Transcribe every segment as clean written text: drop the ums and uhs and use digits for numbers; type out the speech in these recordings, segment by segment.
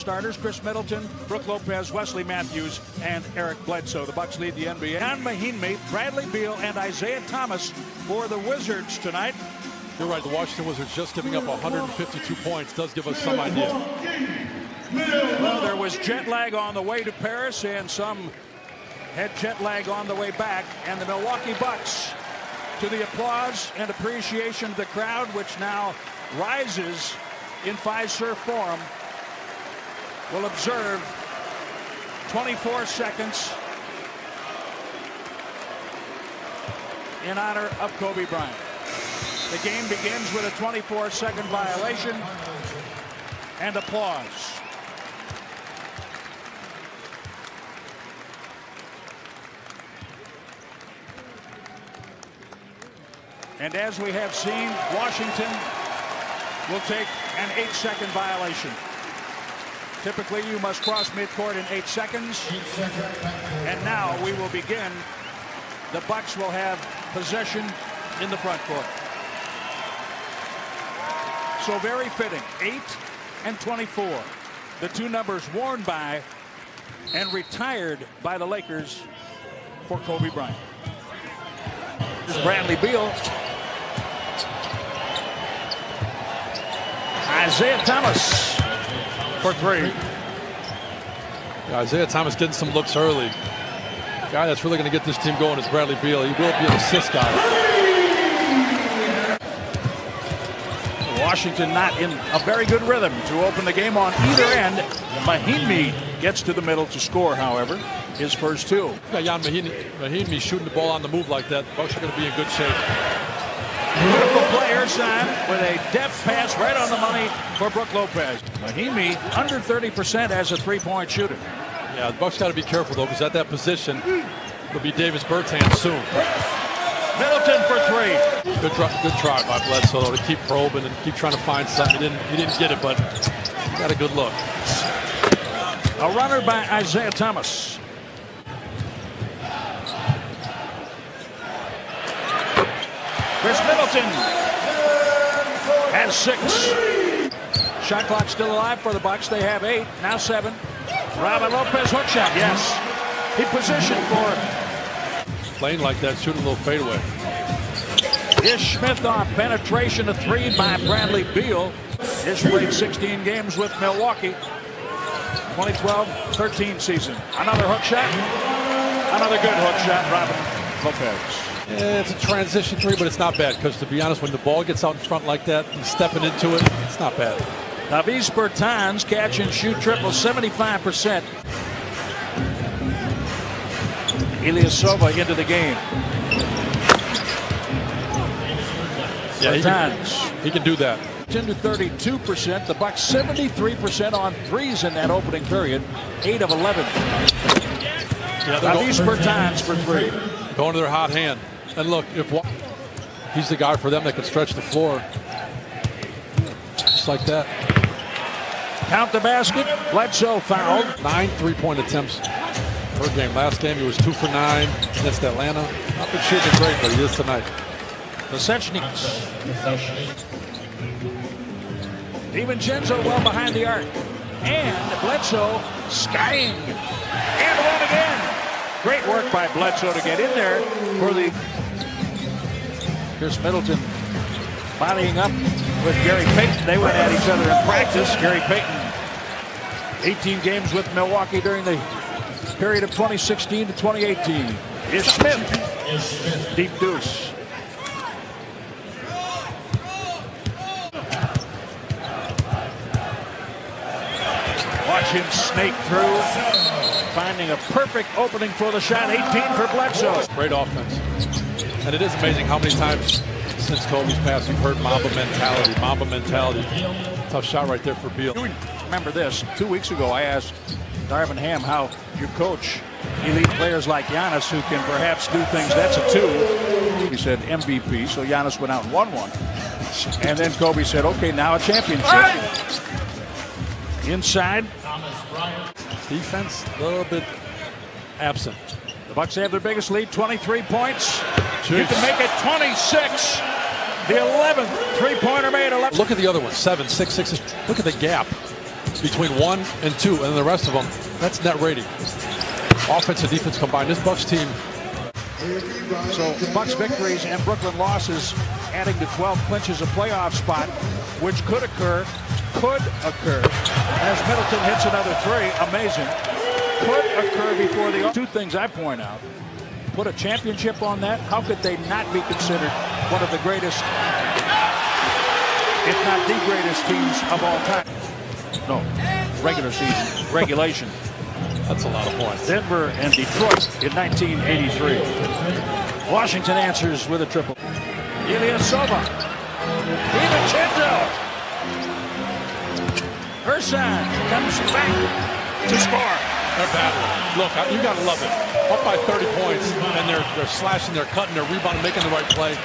Starters: Chris Middleton, Brooke Lopez, Wesley Matthews, and Eric Bledsoe. The Bucks lead the NBA. Jan Mahinmi, Bradley Beal, and Isaiah Thomas for the Wizards tonight. You're right, the Washington Wizards just giving up 152 points does give us some idea. Well, there was jet lag on the way to Paris, and some had jet lag on the way back. And the Milwaukee Bucks, to the applause and appreciation of the crowd, which now rises in Fiserv Forum, will observe 24 seconds in honor of Kobe Bryant. The game begins with a 24-second violation and applause. And as we have seen, Washington will take an 8-second violation. Typically, you must cross midcourt in 8 seconds. And now we will begin. The Bucks will have possession in the front court. So very fitting, 8 and 24. The two numbers worn by and retired by the Lakers for Kobe Bryant. Here's Bradley Beal. Isaiah Thomas for three. Yeah, Isaiah Thomas getting some looks early. The guy that's really going to get this team going is Bradley Beal. He will be an assist guy. Washington not in a very good rhythm to open the game on either end. Mahinmi gets to the middle to score, however, his first two. Yeah, Jan Mahinmi shooting the ball on the move like that. The Bucks are going to be in good shape. Beautiful player sign with a deft pass right on the money for Brooke Lopez. Mahinmi under 30% as a three-point shooter. Yeah, the Bucks got to be careful though, because at that position will be Davis Bertans soon. Middleton for three. Good try by Bledsoe to keep probing and keep trying to find something. He didn't get it, but got a good look. A runner by Isaiah Thomas. Chris Middleton has 6. Shot clock still alive for the Bucks. They have 8, now 7. Robin Lopez hook shot, yes. He positioned for it. Playing like that, shooting a little fadeaway. Ish Smith off penetration, a 3 by Bradley Beal. Ish played 16 games with Milwaukee. 2012-13 season. Another hook shot. Another good hook shot, Robin Lopez. Yeah, it's a transition 3, but it's not bad, because to be honest, when the ball gets out in front like that, he's stepping into it, it's not bad. Davis Bertans catch and shoot triple, 75%. Ilyasova into the game. Yeah, Bertans. He can do that. Into 32%. The Bucks 73% on threes in that opening period. 8 of 11. Yeah, Davis Bertans for 3. Going to their hot hand. And look, if he's the guy for them that can stretch the floor. Just like that. Count the basket. Bledsoe fouled. 9 3-point attempts per game. Last game he was 2 for 9 against Atlanta. Not been shooting great, but he is tonight. Pasechniks. DiVincenzo well behind the arc. And Bledsoe skying. And one again. Great work by Bledsoe to get in there for the... Here's Middleton bodying up with Gary Payton. They went at each other in practice. Gary Payton, 18 games with Milwaukee during the period of 2016 to 2018. Ish Smith, deep deuce. Watch him snake through, finding a perfect opening for the shot. 18 for Bledsoe. Great offense. And it is amazing how many times since Kobe's passed you've heard Mamba mentality, Mamba mentality. Tough shot right there for Beal. Remember this, 2 weeks ago I asked Darvin Ham how you coach elite players like Giannis who can perhaps do things. That's a 2. He said MVP, so Giannis went out and won one. And then Kobe said, okay, now a championship. Inside. Defense, a little bit absent. The Bucks have their biggest lead, 23 points. Jeez. You can make it 26. The 11th three-pointer made. 11. Look at the other one, 7, 6, 6. Look at the gap. between 1 and 2, and the rest of them, that's net rating. Offense and defense combined. This Bucks team. So Bucks victories and Brooklyn losses adding to 12 clinches a playoff spot, which could occur as Middleton hits another three. Amazing. Could occur before the two things I point out. Put a championship on that. How could they not be considered one of the greatest, if not the greatest teams of all time? No, regular season, regulation. That's a lot of points. Denver and Detroit in 1983. Washington answers with a triple. Ilyasova. DiVincenzo. Ersan comes back to score. They're battling. Look, you got to love it. Up by 30 points, and they're slashing, they're cutting, they're rebounding, making the right play.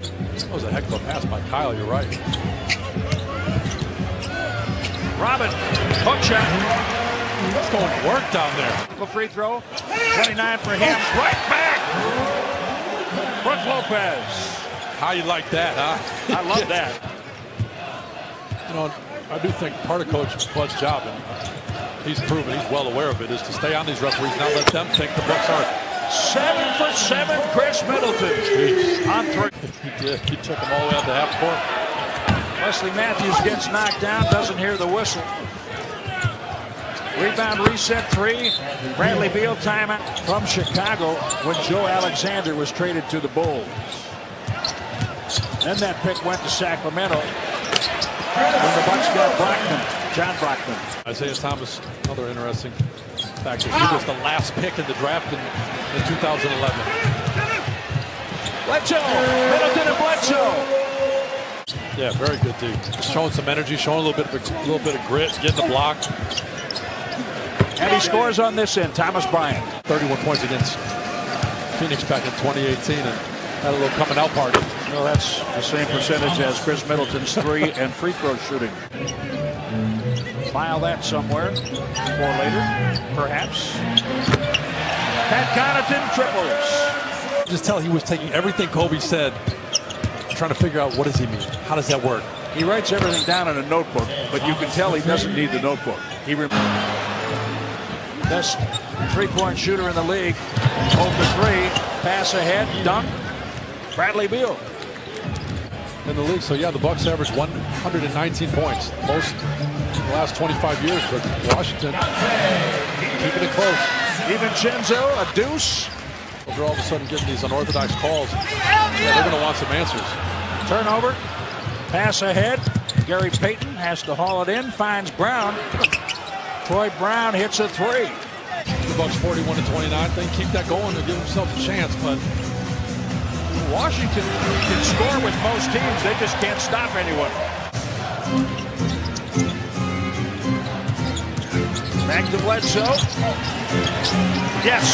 That was a heck of a pass by Kyle, you're right. Robin, hook shot. It's going to work down there. Free throw, 29 for him. Right back. Brook Lopez. How you like that, huh? I love that. You know, I do think part of Coach Bud's job, and he's proven, he's well aware of it, is to stay on these referees, not let them think the Bucks are. 7 for 7, Chris Middleton. Jeez. On three. He did. He took them all the way out to half court. Wesley Matthews gets knocked down, doesn't hear the whistle. Rebound, reset three. Bradley Beal timeout from Chicago when Joe Alexander was traded to the Bulls. Then that pick went to Sacramento when the Bucks got Brockman, John Brockman. Isaiah Thomas, another interesting factor. He was the last pick in the draft in 2011. Bledsoe, Middleton and Bledsoe. Yeah, very good D. Showing some energy, showing a little bit of grit, getting the block. And he scores on this end, Thomas Bryant. 31 points against Phoenix back in 2018 and had a little coming out party. Well, that's the same percentage as Chris Middleton's three and free throw shooting. File that somewhere for later, perhaps. Pat Connaughton triples. Just tell he was taking everything Kobe said, trying to figure out what does he mean? How does that work? He writes everything down in a notebook, but you can tell he doesn't need the notebook. He best three-point shooter in the league. 0 for 3, pass ahead, dunk. Bradley Beal in the league. So yeah, the Bucks averaged 119 points, most in the last 25 years. But Washington keeping it close. DiVincenzo, a deuce. They're all of a sudden getting these unorthodox calls. Yeah, they're going to want some answers. Turnover, pass ahead. Gary Payton has to haul it in, finds Brown. Troy Brown hits a three. The Bucks 41-29. They keep that going to give themselves a chance, but Washington can score with most teams. They just can't stop anyone. Back to Bledsoe. Yes.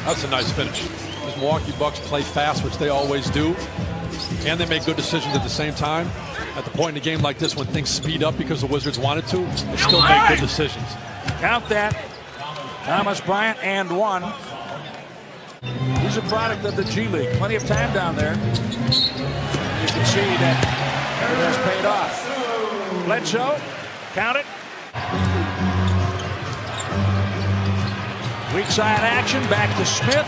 That's a nice finish. These Milwaukee Bucks play fast, which they always do, and they make good decisions at the same time. At the point in a game like this, when things speed up because the Wizards wanted to, they still make good decisions. Count that. Thomas Bryant and one. He's a product of the G League. Plenty of time down there. You can see that it has paid off. Bledsoe, count it. Weak side action, back to Smith.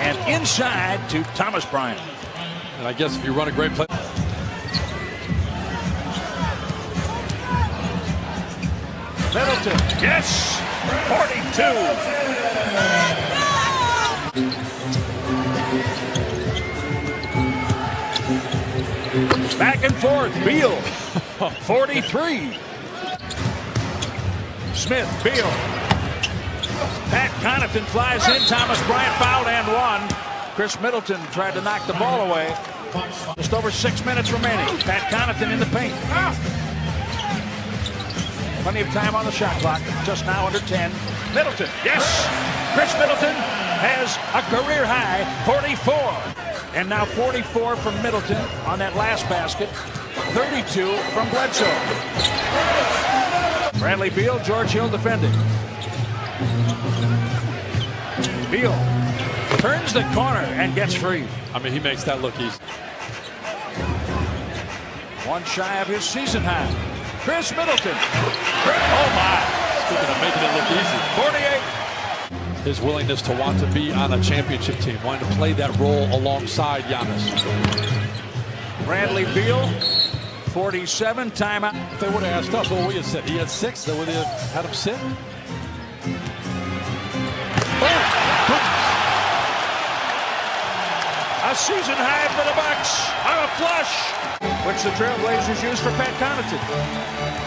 And inside to Thomas Bryant. And I guess if you run a great play. Middleton, yes, 42. Back and forth, Beal, 43. Smith, Beal. Pat Connaughton flies in, Thomas Bryant fouled and one. Chris Middleton tried to knock the ball away. Just over 6 minutes remaining. Pat Connaughton in the paint. Plenty of time on the shot clock. Just now under 10. Middleton, yes! Chris Middleton has a career high 44. And now 44 from Middleton on that last basket. 32 from Bledsoe. Bradley Beal, George Hill defending. Beal turns the corner and gets free. I mean, he makes that look easy. One shy of his season high. Chris Middleton. Oh my. Speaking of making it look easy. 48. His willingness to want to be on a championship team, wanting to play that role alongside Giannis. Bradley Beal, 47, timeout. If they would have asked us, what would we have said? He had 6, they would have had him sit. A season high for the Bucks on a flush, which the Trailblazers use for Pat Connaughton.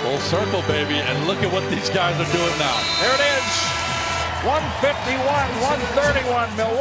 Full circle, baby, and look at what these guys are doing now. There it is, 151-131 Milwaukee.